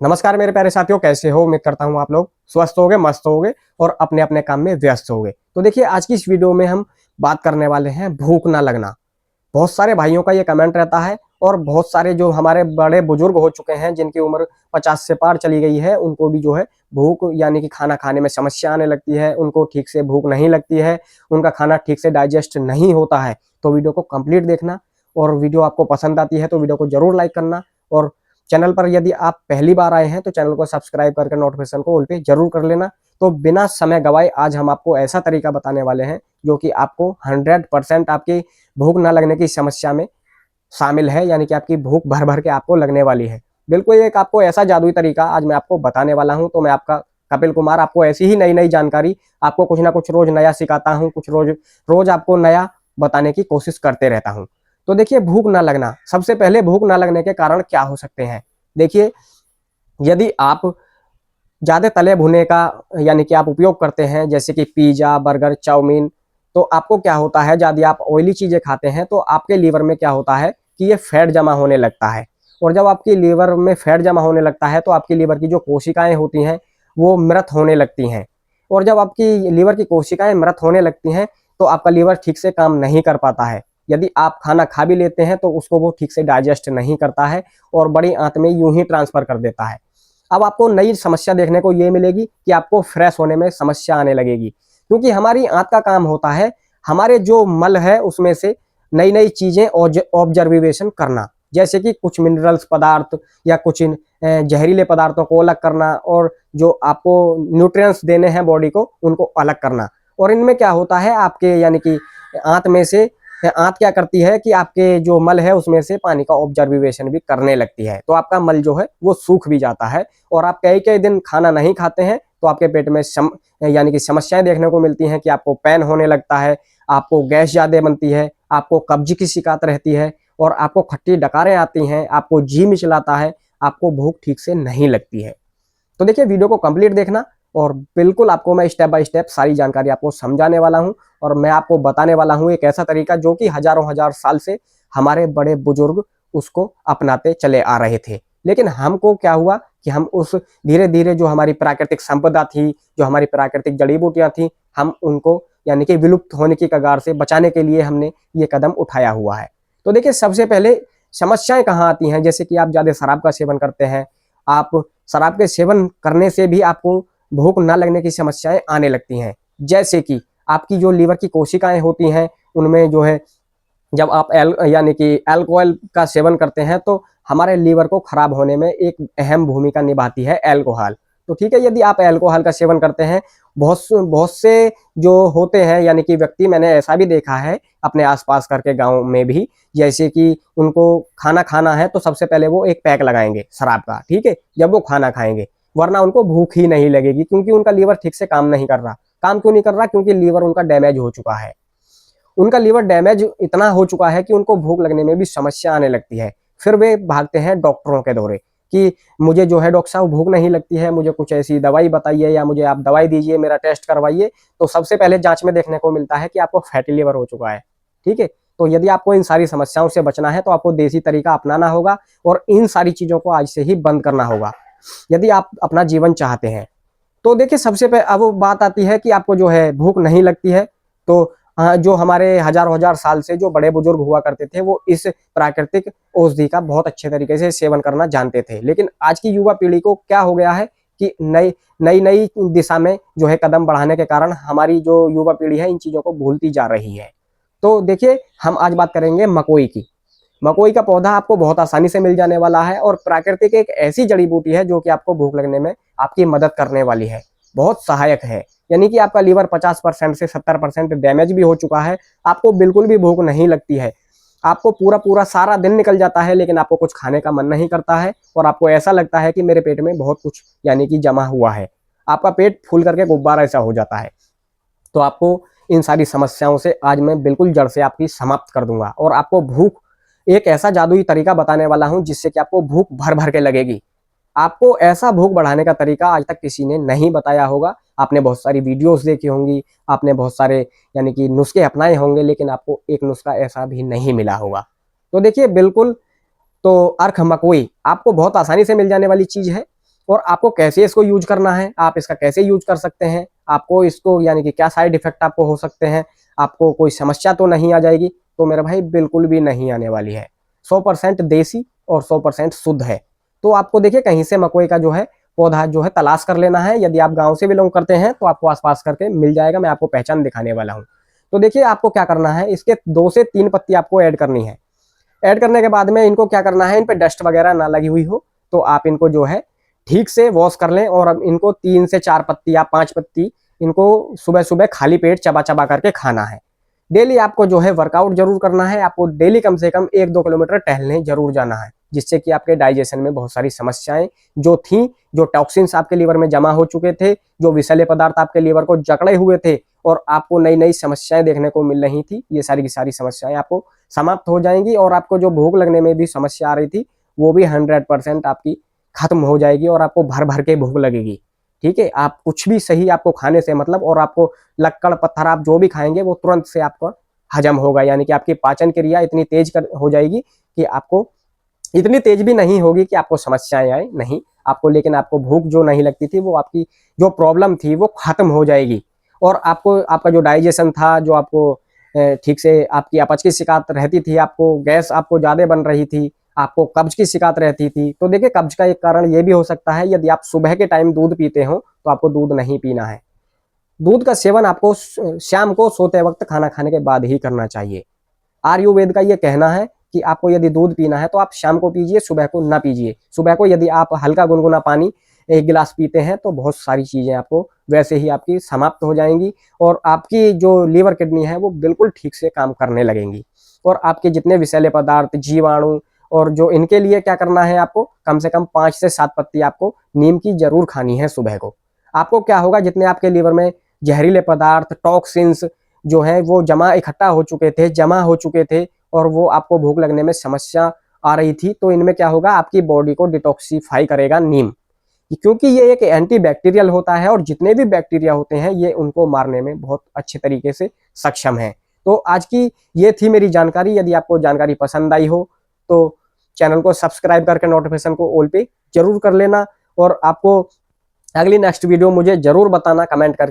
नमस्कार मेरे प्यारे साथियों, कैसे हो? उम्मीद करता हूँ आप लोग स्वस्थ होगे, मस्त होगे और अपने अपने काम में व्यस्त होगे। तो देखिए, आज की इस वीडियो में हम बात करने वाले हैं भूख ना लगना। बहुत सारे भाइयों का ये कमेंट रहता है और बहुत सारे जो हमारे बड़े बुजुर्ग हो चुके हैं, जिनकी उम्र 50 से पार चली गई है, उनको भी जो है भूख यानी कि खाना खाने में समस्या आने लगती है। उनको ठीक से भूख नहीं लगती है, उनका खाना ठीक से डाइजेस्ट नहीं होता है। तो वीडियो को कंप्लीट देखना और वीडियो आपको पसंद आती है तो वीडियो को जरूर लाइक करना। और चैनल पर यदि आप पहली बार आए हैं तो चैनल को सब्सक्राइब करके नोटिफिकेशन को ऑल पे जरूर कर लेना। तो बिना समय गवाए आज हम आपको ऐसा तरीका बताने वाले हैं जो कि आपको 100% आपकी भूख ना लगने की समस्या में शामिल है, यानी कि आपकी भूख भर भर के आपको लगने वाली है। बिल्कुल एक आपको ऐसा जादुई तरीका आज मैं आपको बताने वाला हूं। तो मैं आपका कपिल कुमार आपको ऐसी ही नई नई जानकारी आपको कुछ ना कुछ रोज नया सिखाता हूं, कुछ रोज रोज आपको नया बताने की कोशिश करते रहता हूं। तो देखिए, भूख ना लगना, सबसे पहले भूख ना लगने के कारण क्या हो सकते हैं। देखिए, यदि आप ज्यादा तले भुने का यानी कि आप उपयोग करते हैं, जैसे कि पिज्जा, बर्गर, चाउमीन, तो आपको क्या होता है, यदि आप ऑयली चीजें खाते हैं तो आपके लीवर में क्या होता है कि ये फैट जमा होने लगता है। और जब आपकी लीवर में फैट जमा होने लगता है तो आपकी लीवर की जो कोशिकाएं होती हैं वो मृत होने लगती हैं। और जब आपकी लीवर की कोशिकाएं मृत होने लगती हैं तो आपका लीवर ठीक से काम नहीं कर पाता है। यदि आप खाना खा भी लेते हैं तो उसको वो ठीक से डाइजेस्ट नहीं करता है और बड़ी आंत में यूं ही ट्रांसफर कर देता है। अब आपको नई समस्या देखने को ये मिलेगी कि आपको फ्रेश होने में समस्या आने लगेगी, क्योंकि हमारी आंत का काम होता है हमारे जो मल है उसमें से नई नई चीजें ऑब्जर्वेशन करना, जैसे कि कुछ मिनरल्स पदार्थ या कुछ जहरीले पदार्थों को अलग करना और जो आपको न्यूट्रिएंट्स देने हैं बॉडी को उनको अलग करना। और इनमें क्या होता है, आपके यानी कि आंत में से आंत क्या करती है कि आपके जो मल है उसमें से पानी का ऑब्जर्वेशन भी करने लगती है। तो आपका मल जो है वो सूख भी जाता है और आप कई कई दिन खाना नहीं खाते हैं तो आपके पेट में यानी कि समस्याएं देखने को मिलती हैं कि आपको पेन होने लगता है, आपको गैस ज्यादा बनती है, आपको कब्ज की शिकायत रहती है और आपको खट्टी डकारें आती हैं, आपको जी मिचलाता है, आपको भूख ठीक से नहीं लगती है। तो देखिए, वीडियो को कंप्लीट देखना और बिल्कुल आपको मैं स्टेप बाय स्टेप सारी जानकारी आपको समझाने वाला हूं। और मैं आपको बताने वाला हूं एक ऐसा तरीका जो कि हजारों हजार साल से हमारे बड़े बुजुर्ग उसको अपनाते चले आ रहे थे। लेकिन हमको क्या हुआ कि हम उस धीरे धीरे जो हमारी प्राकृतिक संपदा थी, जो हमारी प्राकृतिक जड़ी बूटियां थी, हम उनको यानी कि विलुप्त होने की कगार से बचाने के लिए हमने ये कदम उठाया हुआ है। तो देखिए, सबसे पहले समस्याएं कहाँ आती हैं, जैसे कि आप ज्यादा शराब का सेवन करते हैं, आप शराब के सेवन करने से भी आपको भूख न लगने की समस्याएं आने लगती हैं। जैसे कि आपकी जो लीवर की कोशिकाएं होती हैं उनमें जो है, जब आप यानी कि अल्कोहल का सेवन करते हैं तो हमारे लीवर को खराब होने में एक अहम भूमिका निभाती है अल्कोहल। तो ठीक है, यदि आप अल्कोहल का सेवन करते हैं, बहुत से जो होते हैं यानी कि व्यक्ति, मैंने ऐसा भी देखा है अपने आसपास करके गांव में भी, जैसे कि उनको खाना खाना है तो सबसे पहले वो एक पैक लगाएंगे शराब का, ठीक है, जब वो खाना खाएंगे, वरना उनको भूख ही नहीं लगेगी, क्योंकि उनका लीवर ठीक से काम नहीं कर रहा। काम क्यों नहीं कर रहा? क्योंकि लीवर उनका डैमेज हो चुका है। उनका लीवर डैमेज इतना हो चुका है कि उनको भूख लगने में भी समस्या आने लगती है। फिर वे भागते हैं डॉक्टरों के दौरे कि मुझे जो है डॉक्टर साहब भूख नहीं लगती है, मुझे कुछ ऐसी दवाई बताइए या मुझे आप दवाई दीजिए, मेरा टेस्ट करवाइए। तो सबसे पहले जांच में देखने को मिलता है कि आपको फैटी लीवर हो चुका है। ठीक है, तो यदि आपको इन सारी समस्याओं से बचना है तो आपको देसी तरीका अपनाना होगा और इन सारी चीजों को आज से ही बंद करना होगा यदि आप अपना जीवन चाहते हैं। तो देखिए, सबसे पहले अब बात आती है कि आपको जो है भूख नहीं लगती है। तो जो हमारे हजारों हजार साल से जो बड़े बुजुर्ग हुआ करते थे वो इस प्राकृतिक औषधि का बहुत अच्छे तरीके से सेवन करना जानते थे। लेकिन आज की युवा पीढ़ी को क्या हो गया है कि नई नई नई दिशा में जो है कदम बढ़ाने के कारण हमारी जो युवा पीढ़ी है इन चीजों को भूलती जा रही है। तो देखिए, हम आज बात करेंगे मकोई की। मकोई का पौधा आपको बहुत आसानी से मिल जाने वाला है और प्राकृतिक एक ऐसी जड़ी बूटी है जो कि आपको भूख लगने में आपकी मदद करने वाली है, बहुत सहायक है। यानी कि आपका लीवर 50% से 70% डैमेज भी हो चुका है, आपको बिल्कुल भी भूख नहीं लगती है, आपको पूरा पूरा सारा दिन निकल जाता है लेकिन आपको कुछ खाने का मन नहीं करता है और आपको ऐसा लगता है कि मेरे पेट में बहुत कुछ यानी कि जमा हुआ है, आपका पेट फूल करके गुब्बारा ऐसा हो जाता है। तो आपको इन सारी समस्याओं से आज मैं बिल्कुल जड़ से आपकी समाप्त कर दूंगा और आपको भूख, एक ऐसा जादुई तरीका बताने वाला हूं जिससे कि आपको भूख भर भर के लगेगी। आपको ऐसा भूख बढ़ाने का तरीका आज तक किसी ने नहीं बताया होगा। आपने बहुत सारी वीडियोस देखी होंगी, आपने बहुत सारे यानी कि नुस्खे अपनाए होंगे, लेकिन आपको एक नुस्खा ऐसा भी नहीं मिला होगा। तो देखिए, बिल्कुल, तो अर्क मकोई आपको बहुत आसानी से मिल जाने वाली चीज है। और आपको कैसे इसको यूज करना है, आप इसका कैसे यूज कर सकते हैं, आपको इसको यानी कि क्या साइड इफेक्ट आपको हो सकते हैं, आपको कोई समस्या तो नहीं आ जाएगी, तो मेरे भाई बिल्कुल भी नहीं आने वाली है। 100% देसी और 100% शुद्ध है। तो आपको देखिए कहीं से मकोई का जो है पौधा जो है तलाश कर लेना है। यदि आप गांव से बिलोंग करते हैं तो आपको आसपास करके मिल जाएगा, मैं आपको पहचान दिखाने वाला हूँ। तो देखिए आपको क्या करना है, इसके 2 से 3 पत्ती आपको ऐड करनी है। ऐड करने के बाद में इनको क्या करना है, इन पे डस्ट वगैरह ना लगी हुई हो तो आप इनको जो है ठीक से वॉश कर लें, और अब इनको 3 से 4 पत्ती या 5 पत्ती इनको सुबह सुबह खाली पेट चबा चबा करके खाना है। डेली आपको जो है वर्कआउट जरूर करना है, आपको डेली कम से कम 1-2 किलोमीटर टहलने जरूर जाना है, जिससे कि आपके डाइजेशन में बहुत सारी समस्याएं जो थी, जो टॉक्सिन्स आपके लीवर में जमा हो चुके थे, जो विषैले पदार्थ आपके लीवर को जकड़े हुए थे और आपको नई नई समस्याएं देखने को मिल रही थी, ये सारी की सारी समस्याएं आपको समाप्त हो जाएंगी, और आपको जो भूख लगने में भी समस्या आ रही थी वो भी 100% आपकी खत्म हो जाएगी, और आपको भर भर के भूख लगेगी। ठीक है, आप कुछ भी सही आपको खाने से मतलब, और आपको लक्कड़ पत्थर आप जो भी खाएंगे वो तुरंत से आपका हजम होगा, यानी कि आपकी पाचन क्रिया इतनी तेज हो जाएगी कि आपको, इतनी तेज भी नहीं होगी कि आपको समस्याएं आए, नहीं आपको, लेकिन आपको भूख जो नहीं लगती थी वो आपकी जो प्रॉब्लम थी वो खत्म हो जाएगी। और आपको आपका जो डाइजेशन था, जो आपको ठीक से आपकी अपच की शिकायत रहती थी, आपको गैस आपको ज्यादा बन रही थी, आपको कब्ज की शिकायत रहती थी, तो देखिए कब्ज का एक कारण ये भी हो सकता है, यदि आप सुबह के टाइम दूध पीते हो तो आपको दूध नहीं पीना है। दूध का सेवन आपको शाम को सोते वक्त खाना खाने के बाद ही करना चाहिए। आयुर्वेद का ये कहना है कि आपको यदि दूध पीना है तो आप शाम को पीजिए, सुबह को ना पीजिए। सुबह को यदि आप हल्का गुनगुना पानी 1 गिलास पीते हैं तो बहुत सारी चीजें आपको वैसे ही आपकी समाप्त हो जाएंगी, और आपकी जो लीवर किडनी है वो बिल्कुल ठीक से काम करने लगेंगी, और आपके जितने विषैले पदार्थ, जीवाणु, और जो इनके लिए क्या करना है, आपको कम से कम 5 से 7 पत्ती आपको नीम की जरूर खानी है सुबह को। आपको क्या होगा, जितने आपके लीवर में जहरीले पदार्थ, टॉक्सिन्स जो है वो इकट्ठा हो चुके थे, जमा हो चुके थे, और वो आपको भूख लगने में समस्या आ रही थी, तो इनमें क्या होगा, आपकी बॉडी को डिटॉक्सिफाई करेगा नीम, क्योंकि ये एक एंटी बैक्टीरियल होता है, और जितने भी बैक्टीरिया होते हैं ये उनको मारने में बहुत अच्छे तरीके से सक्षम है। तो आज की ये थी मेरी जानकारी। यदि आपको जानकारी पसंद आई हो तो चैनल को सब्सक्राइब करके नोटिफिकेशन को ऑल पे जरूर कर लेना, और आपको अगली नेक्स्ट वीडियो मुझे जरूर बताना कमेंट करके।